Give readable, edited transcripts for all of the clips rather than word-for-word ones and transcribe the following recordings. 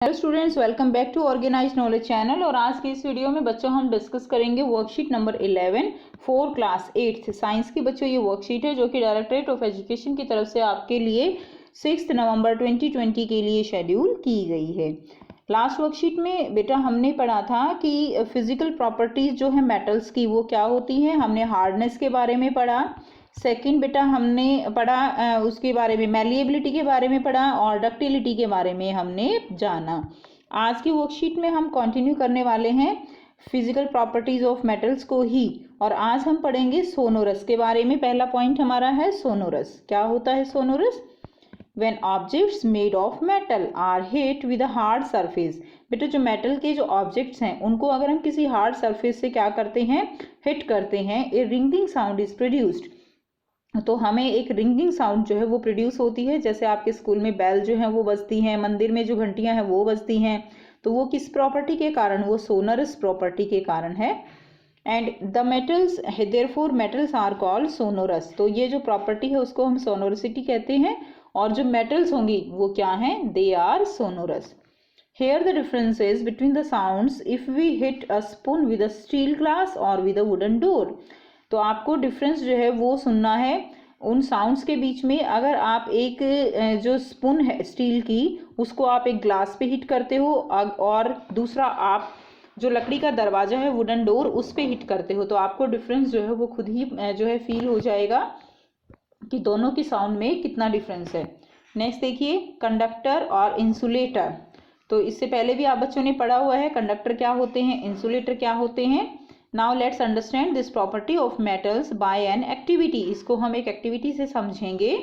Hello students, welcome back to organise knowledge channel. और आज की इस वीडियो में बच्चों हम डिस्कस करेंगे worksheet number 11 for class 8 science की। बच्चों ये वर्कशीट है जो कि डायरेक्टरेट ऑफ एजुकेशन की तरफ से आपके लिए 6 नवंबर 2020 के लिए शेड्यूल की गई है। लास्ट वर्कशीट में बेटा हमने पढ़ा था कि फिजिकल प्रॉपर्टीज जो है मेटल्स की वो क्या होती हैं। हमने हार्डनेस के बारे में पढ़ा। सेकंड बेटा हमने पढ़ा उसके बारे में मैलिएबिलिटी के बारे में पढ़ा और डक्टिलिटी के बारे में हमने जाना। आज की वर्कशीट में हम कंटिन्यू करने वाले हैं फिजिकल प्रॉपर्टीज ऑफ मेटल्स को ही। और आज हम पढ़ेंगे सोनोरस के बारे में। पहला पॉइंट हमारा है सोनोरस। क्या होता है sonorous? When objects made of metal are hit with a hard surface। बेटा जो मेटल के जो ऑब्जेक्ट्स हैं उनको अगर हम किसी हार्ड सरफेस से क्या करते हैं, हिट करते हैं, ए रिंगिंग साउंड इज प्रोड्यूस्ड। तो हमें एक रिंगिंग साउंड जो है वो प्रोड्यूस होती है। जैसे आपके स्कूल में बेल जो है वो बजती हैं, मंदिर में जो घंटियां हैं वो बजती हैं। तो वो किस प्रॉपर्टी के कारण? वो सोनरस प्रॉपर्टी के कारण है। And the metals therefore metals are called sonorous. तो ये जो प्रॉपर्टी है उसको हम सोनोरसिटी कहते हैं। और जो मेटल्स होंगी वो क्या हैं? They are sonorous. Here the difference is between the sounds if we hit a spoon with a steel glass or with a wooden door। तो आपको डिफरेंस जो है वो सुनना है उन साउंड्स के बीच में। अगर आप एक जो स्पून है स्टील की उसको आप एक ग्लास पे हिट करते हो और दूसरा आप जो लकड़ी का दरवाजा है वुडन डोर उस पे हिट करते हो, तो आपको डिफरेंस जो है वो खुद ही जो है फील हो जाएगा कि दोनों की साउंड में कितना डिफरेंस है। नेक्स्ट देखिए कंडक्टर और इंसुलेटर। तो इससे पहले भी आप बच्चों ने पढ़ा हुआ है कंडक्टर क्या होते हैं, इंसुलेटर क्या होते हैं। Now let's understand this property of metals by an activity. इसको हम एक एक्टिविटी से समझेंगे।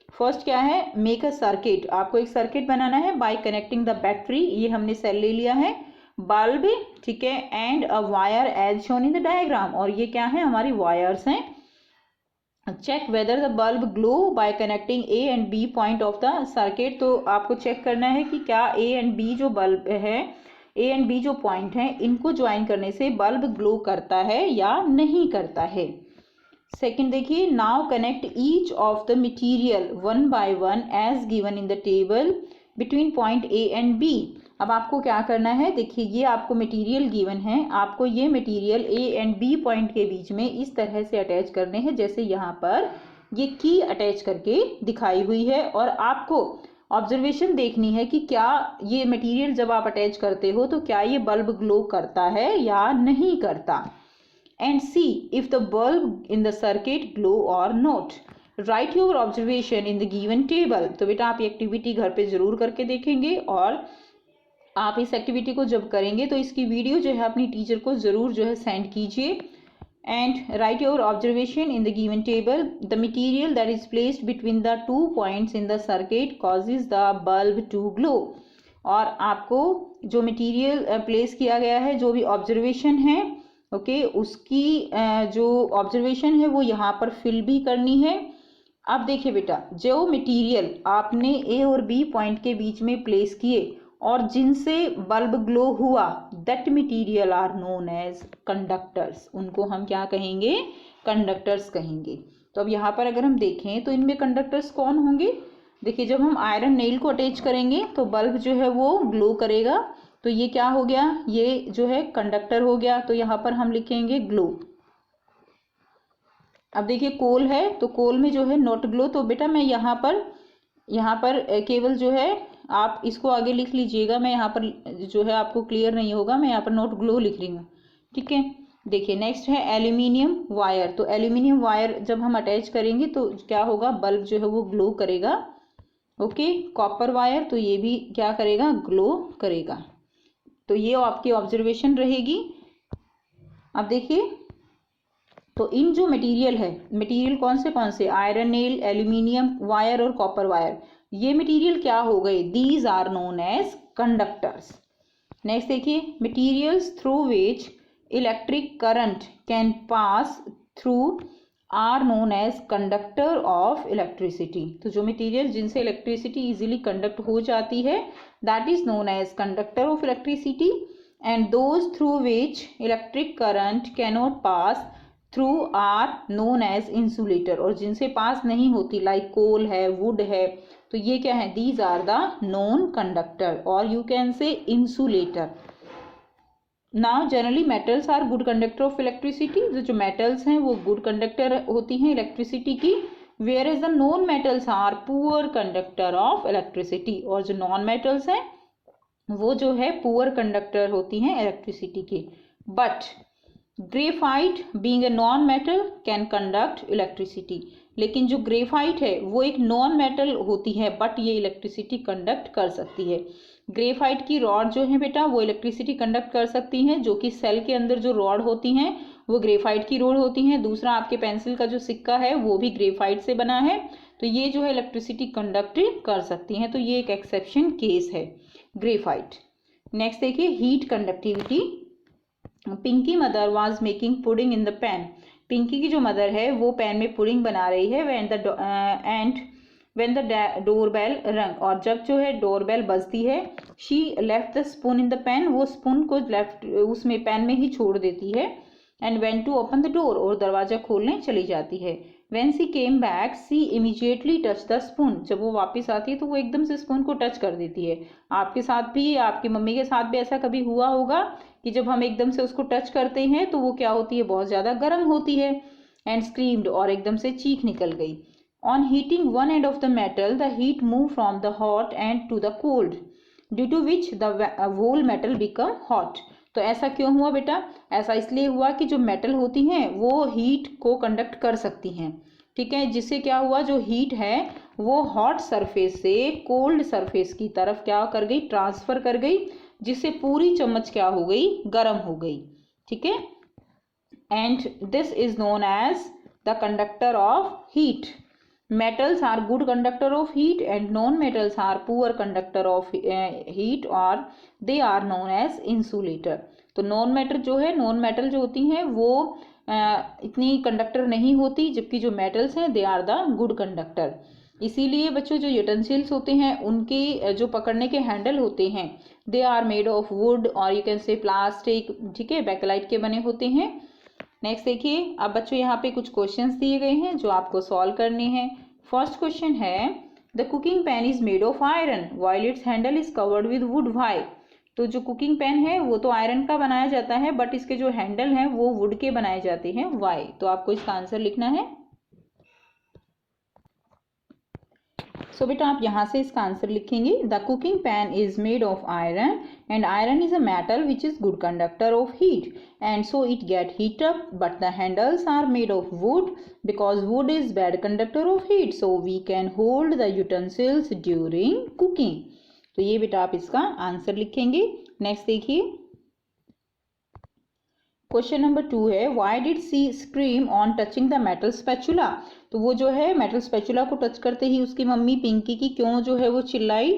फर्स्ट क्या है? Make a circuit. आपको एक सर्किट बनाना है बाय कनेक्टिंग द बैटरी। ये हमने सेल ले लिया है। बल्ब, ठीक है, and a wire as shown in the diagram. और ये क्या है? हमारी वायर्स हैं। Check whether the bulb glow by connecting A and B point of the circuit. तो आपको चेक करना है कि क्या ए एंड बी जो बल्ब है, ए एंड बी जो पॉइंट हैं, इनको ज्वाइन करने से बल्ब ग्लो करता है या नहीं करता है। सेकंड देखिए, now connect each of the material one by one as given in the table between point A and B. अब आपको क्या करना है? देखिए ये आपको मटेरियल गिवन है, आपको ये material A and B point के बीच में इस तरह से अटैच करने हैं जैसे यहाँ पर ये की अटैच करके दिखाई हुई है। और आपको ऑब्जर्वेशन देखनी है कि क्या ये मटेरियल जब आप अटैच करते हो तो क्या ये बल्ब ग्लो करता है या नहीं करता। And see if the bulb in the circuit glow और not. Write your observation in the given table. तो बेटा आप ये एक्टिविटी घर पे जरूर करके देखेंगे। और आप इस एक्टिविटी को जब करेंगे तो इसकी वीडियो जो है अपनी टीचर को जरूर जो है सेंड कीजिए। And write your observation in the given table. The material that is placed between the 2 points in the circuit causes the bulb to glow. और आपको जो मटेरियल प्लेस किया गया है, जो भी ऑब्जर्वेशन है, ओके, उसकी जो ऑब्जर्वेशन है वो यहाँ पर फिल भी करनी है। अब देखिए बेटा, जो मटेरियल आपने ए और बी पॉइंट के बीच में प्लेस किए और जिनसे बल्ब ग्लो हुआ, that material are known as conductors. उनको हम क्या कहेंगे? कंडक्टर्स कहेंगे। तो अब यहाँ पर अगर हम देखें तो इनमें कंडक्टर्स कौन होंगे? देखिए जब हम आयरन नेल को अटैच करेंगे तो बल्ब जो है वो ग्लो करेगा। तो ये क्या हो गया? ये जो है कंडक्टर हो गया। तो यहाँ पर हम लिखेंगे ग्लो। अब देखिए कोल है तो कोल में जो है नॉट ग्लो। तो बेटा मैं यहाँ पर केवल जो है आप इसको आगे लिख लीजिएगा। मैं यहाँ पर जो है आपको क्लियर नहीं होगा, मैं यहाँ पर नॉट ग्लो लिख रही हूँ, ठीक है। देखिए नेक्स्ट है एल्यूमिनियम वायर। तो एल्यूमिनियम वायर जब हम अटैच करेंगे तो क्या होगा? बल्ब जो है वो ग्लो करेगा। ओके, कॉपर वायर, तो ये भी क्या करेगा? ग्लो करेगा। तो ये आपकी ऑब्जर्वेशन रहेगी। अब देखिए तो इन जो मटेरियल है, मटेरियल कौन से? आयरन नेल, एल्यूमिनियम वायर और कॉपर वायर। ये मटेरियल क्या हो गए? These are known as conductors. Next देखिए, materials through which electric current can pass through are known as conductor of electricity. तो जो मटेरियल जिनसे इलेक्ट्रिसिटी इजीली कंडक्ट हो जाती है, that is known as conductor of electricity. And those through which electric current cannot pass through are known as insulator. और जिनसे पास नहीं होती, लाइक कोल है, वुड है, तो ये क्या है, these are the non conductor और you can say insulator. Now generally metals are good conductor of electricity, जो मेटल्स हैं वो गुड कंडक्टर होती हैं इलेक्ट्रिसिटी की, where is the non metals are poor conductor of electricity, और जो non metals हैं वो जो है पुअर कंडक्टर होती हैं इलेक्ट्रिसिटी की। But graphite being a non metal can conduct electricity, लेकिन जो ग्रेफाइट है वो एक नॉन मेटल होती है बट ये इलेक्ट्रिसिटी कंडक्ट कर सकती है। ग्रेफाइट की रॉड जो है बेटा वो इलेक्ट्रिसिटी कंडक्ट कर सकती हैं, जो कि सेल के अंदर जो रॉड होती हैं वो ग्रेफाइट की रॉड होती हैं। दूसरा आपके पेंसिल का जो सिक्का है वो भी ग्रेफाइट से बना है, तो ये जो है इलेक्ट्रिसिटी कंडक्ट कर सकती हैं, तो ये एक एक्सेप्शन केस है ग्रेफाइट। नेक्स्ट देखिए heat conductivity. Pinky mother was making pudding in the pan, Pinky की जो मदर है वो पैन में पुडिंग बना रही है। व्हेन द डोरबेल रंग, और जब जो है डोरबेल बजती है, she left the spoon in the pan, वो स्पून को लेफ्ट उसमें पैन में ही छोड़ देती है। And went to open the door, और दरवाजा खोलने चली जाती है। When she came back she immediately touch the spoon, जब वो वापस आती है तो वो एकदम से स्पून को टच कर देती है। आपके साथ भी, आपकी मम्मी के साथ भी ऐसा कभी हुआ होगा कि जब हम एकदम से उसको टच करते हैं तो वो क्या होती है, बहुत ज़्यादा गर्म होती है। एंड स्क्रीम्ड, और एकदम से चीख निकल गई। On heating one end of the metal the heat move from the hot end to the cold, due to which the whole metal become hot. तो ऐसा क्यों हुआ बेटा, ऐसा इसलिए हुआ कि जो मेटल होती हैं वो हीट को कंडक्ट कर सकती हैं, ठीक है। जिससे क्या हुआ, जो हीट है वो हॉट सरफेस से कोल्ड सरफेस की तरफ क्या कर गई, ट्रांसफर कर गई, जिससे पूरी चम्मच क्या हो गई, गर्म हो गई, ठीक है। And this is known as the conductor of heat. metals are good conductor of heat and non metals are poor conductor of heat or they are known as insulator। तो नॉन मेटल जो है, non metal जो होती हैं वो इतनी conductor नहीं होती, जबकि जो मेटल्स हैं they are the good conductor. इसीलिए बच्चों जो यूटेंसिल्स होते हैं उनके जो पकड़ने के हैंडल होते हैं they are made of wood और यू कैन से प्लास्टिक, ठीक है, बेकेलाइट के बने होते हैं। नेक्स्ट देखिए, अब बच्चों यहाँ पे कुछ क्वेश्चंस दिए गए हैं जो आपको सॉल्व करने हैं। फर्स्ट क्वेश्चन है the cooking pan is made of iron while it's handle is covered with would, why. तो जो कुकिंग पैन है वो तो आयरन का बनाया जाता है बट इसके जो हैंडल हैं वो वुड के बनाए जाते हैं, व्हाई। तो आपको इसका आंसर लिखना है। सो बेटा आप यहाँ से इसका आंसर लिखेंगे, the cooking pan is made of iron and iron is a metal which is good conductor of heat and so it get heat up, but the handles are made of wood because wood is bad conductor of heat, so we can hold the utensils during cooking। तो ये बेटा आप इसका answer लिखेंगे। Next देखिए, question number 2 है why did she scream on touching the metal spatula. तो वो जो है मेटल स्पैचुला को टच करते ही उसकी मम्मी पिंकी की क्यों जो है वो चिल्लाई।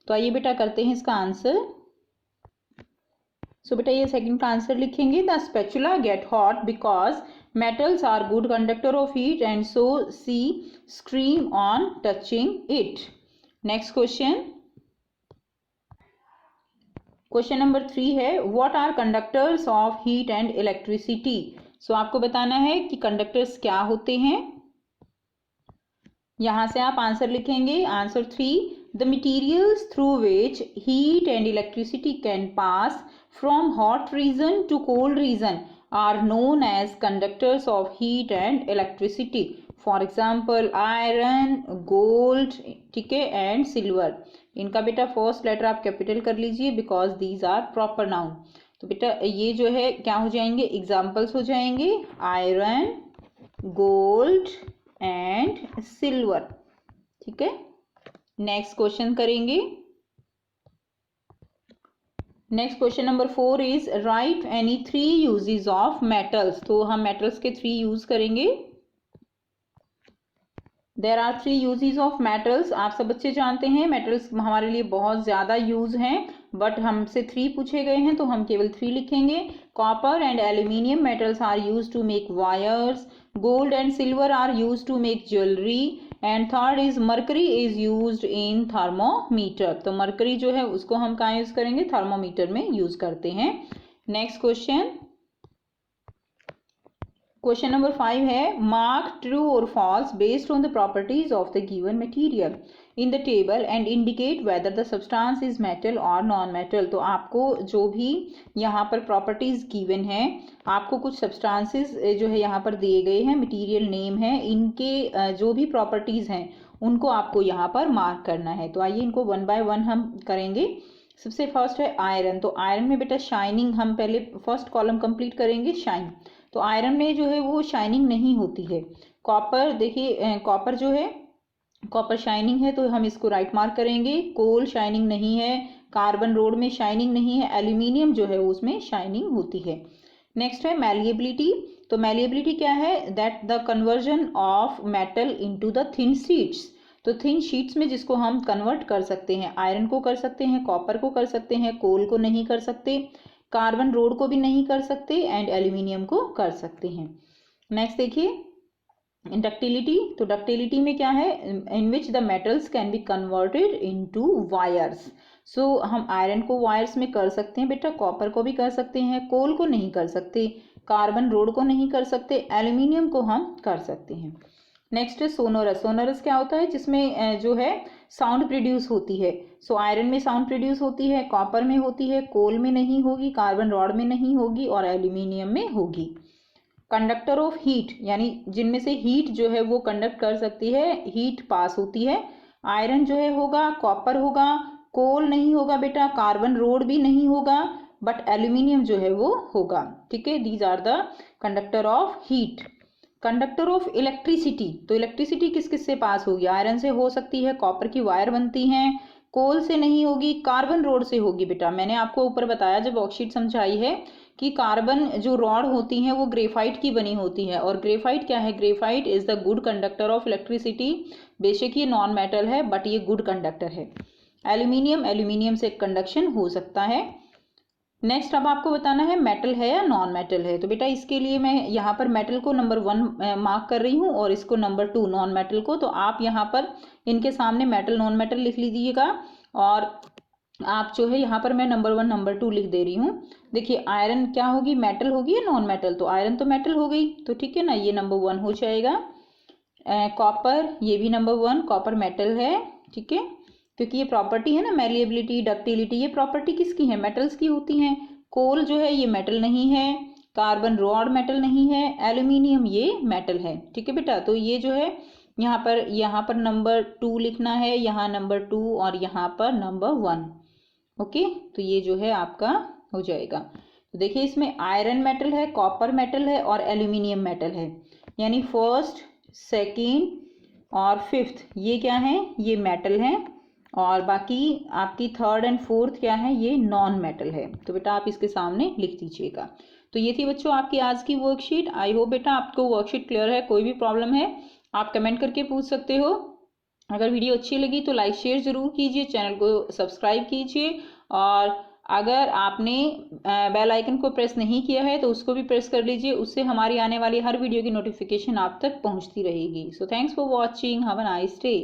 तो आइए बेटा करते हैं इसका आंसर। सो बेटा ये सेकंड का आंसर लिखेंगे, the spatula get hot because metals are good conductor of heat and so see scream on touching it. Next question, question number 3 है what are conductors of heat and electricity. So आपको बताना है कि conductors क्या होते हैं। यहां से आप आंसर लिखेंगे। Answer 3, the materials through which heat and electricity can pass from hot region to cold region are known as conductors of heat and electricity, for example iron, gold, ठीक है, and silver। इनका बेटा first letter आप capital कर लीजिए because these are proper noun. तो बेटा ये जो है क्या हो जाएंगे, एग्जाम्पल्स हो जाएंगे, आयरन, गोल्ड एंड सिल्वर, ठीक है। नेक्स्ट क्वेश्चन करेंगे। Next question number 4 is write any 3 uses of metals. तो हम मेटल्स के 3 यूज करेंगे। There are 3 uses of metals. आप सब बच्चे जानते हैं मेटल्स हमारे लिए बहुत ज़्यादा यूज हैं बट हमसे 3 पूछे गए हैं तो हम केवल 3 लिखेंगे। Copper and aluminium metals are use to make wires, gold and silver are use to make jewellery and third is mercury is used in thermometer. तो मरकरी जो है उसको हम कहाँ यूज करेंगे, थर्मोमीटर में यूज करते हैं। नेक्स्ट क्वेश्चन, क्वेश्चन नंबर 5 है मार्क ट्रू और false based on the properties of the given material in the table and indicate whether the substance is metal और नॉन मेटल। तो आपको जो भी यहाँ पर प्रॉपर्टीज गिवन है, आपको कुछ सब्सटेंसेस जो है यहाँ पर दिए गए हैं, मटेरियल नेम है, इनके जो भी प्रॉपर्टीज हैं उनको आपको यहाँ पर मार्क करना है। तो आइए इनको वन बाय वन हम करेंगे। सबसे फर्स्ट है आयरन। तो आयरन में बेटा शाइनिंग, हम पहले फर्स्ट कॉलम कंप्लीट करेंगे, शाइन। तो आयरन में जो है वो शाइनिंग नहीं होती है। कॉपर, देखिए कॉपर जो है, कॉपर शाइनिंग है तो हम इसको राइट मार्क करेंगे। कोल शाइनिंग नहीं है, कार्बन रोड में शाइनिंग नहीं है, एल्यूमिनियम जो है उसमें शाइनिंग होती है। नेक्स्ट है मैलिएबिलिटी। तो मैलिएबिलिटी क्या है? That the conversion of metal into the thin sheets. तो थिन शीट्स में जिसको हम कन्वर्ट कर सकते हैं, आयरन को कर सकते हैं, कॉपर को कर सकते हैं, कोल को नहीं कर सकते, कार्बन रोड को भी नहीं कर सकते, एंड एल्यूमिनियम को कर सकते हैं। नेक्स्ट देखिए डक्टिलिटी। तो डक्टिलिटी में क्या है? In which the metals can be converted into wires. So हम आयरन को वायर्स में कर सकते हैं बेटा, कॉपर को भी कर सकते हैं, कोल को नहीं कर सकते, कार्बन रोड को नहीं कर सकते, एल्यूमिनियम को हम कर सकते हैं। नेक्स्ट है सोनोरस। सोनोरस क्या होता है? जिसमें जो है साउंड प्रोड्यूस होती है। सो आयरन में साउंड प्रोड्यूस होती है, कॉपर में होती है, कोल में नहीं होगी, कार्बन रॉड में नहीं होगी, और एल्यूमिनियम में होगी। कंडक्टर ऑफ हीट, यानी जिनमें से हीट जो है वो कंडक्ट कर सकती है, हीट पास होती है। आयरन जो है होगा, कॉपर होगा, कोल नहीं होगा बेटा, कार्बन रोड भी नहीं होगा, बट एल्यूमिनियम जो है वो होगा। ठीक है, these are the conductor of heat. Conductor of electricity. तो इलेक्ट्रिसिटी किस किस से पास होगी? आयरन से हो सकती है, कॉपर की वायर बनती हैं, कोल से नहीं होगी, कार्बन रोड से होगी बेटा। मैंने आपको ऊपर बताया जब वर्कशीट समझाई है कि कार्बन जो रॉड होती हैं वो ग्रेफाइट की बनी होती है, और ग्रेफाइट क्या है? Graphite is the good conductor of electricity. बेशक ये नॉन मेटल है बट ये गुड कंडक्टर है। एल्यूमिनियम, एल्यूमिनियम से कंडक्शन हो सकता है। नेक्स्ट अब आपको बताना है मेटल है या नॉन मेटल है। तो बेटा इसके लिए मैं यहाँ पर मेटल को नंबर 1 मार्क कर रही हूँ और इसको नंबर 2 नॉन मेटल को। तो आप यहाँ पर इनके सामने मेटल नॉन मेटल लिख लीजिएगा, और आप जो है यहाँ पर मैं नंबर 1 नंबर 2 लिख दे रही हूँ। देखिए आयरन क्या होगी? मेटल होगी या नॉन मेटल? तो आयरन तो मेटल हो गई, तो ठीक है ना, ये नंबर 1 हो जाएगा। कॉपर, ये भी नंबर 1, कॉपर मेटल है। ठीक है, क्योंकि ये प्रॉपर्टी है ना, मैलिएबिलिटी, डक्टिलिटी, ये प्रॉपर्टी किसकी है? मेटल्स की होती हैं। कोल जो है ये मेटल नहीं है, कार्बन रॉड मेटल नहीं है, एल्यूमिनियम ये मेटल है। ठीक है बेटा, तो ये जो है यहाँ पर नंबर 2 लिखना है, यहाँ नंबर 2 और यहाँ पर नंबर 1। ओके, तो ये जो है आपका हो जाएगा। तो देखिए इसमें आयरन मेटल है, कॉपर मेटल है और एल्यूमिनियम मेटल है, यानी फर्स्ट, सेकेंड और फिफ्थ ये क्या है? ये मेटल है, और बाकी आपकी थर्ड एंड फोर्थ क्या है? ये नॉन मेटल है। तो बेटा आप इसके सामने लिख दीजिएगा। तो ये थी बच्चों आपकी आज की वर्कशीट। आई होप बेटा आपको वर्कशीट क्लियर है। कोई भी प्रॉब्लम है आप कमेंट करके पूछ सकते हो। अगर वीडियो अच्छी लगी तो लाइक शेयर ज़रूर कीजिए, चैनल को सब्सक्राइब कीजिए, और अगर आपने बेल आइकन को प्रेस नहीं किया है तो उसको भी प्रेस कर लीजिए, उससे हमारी आने वाली हर वीडियो की नोटिफिकेशन आप तक पहुंचती रहेगी। So thanks for watching, have a nice day.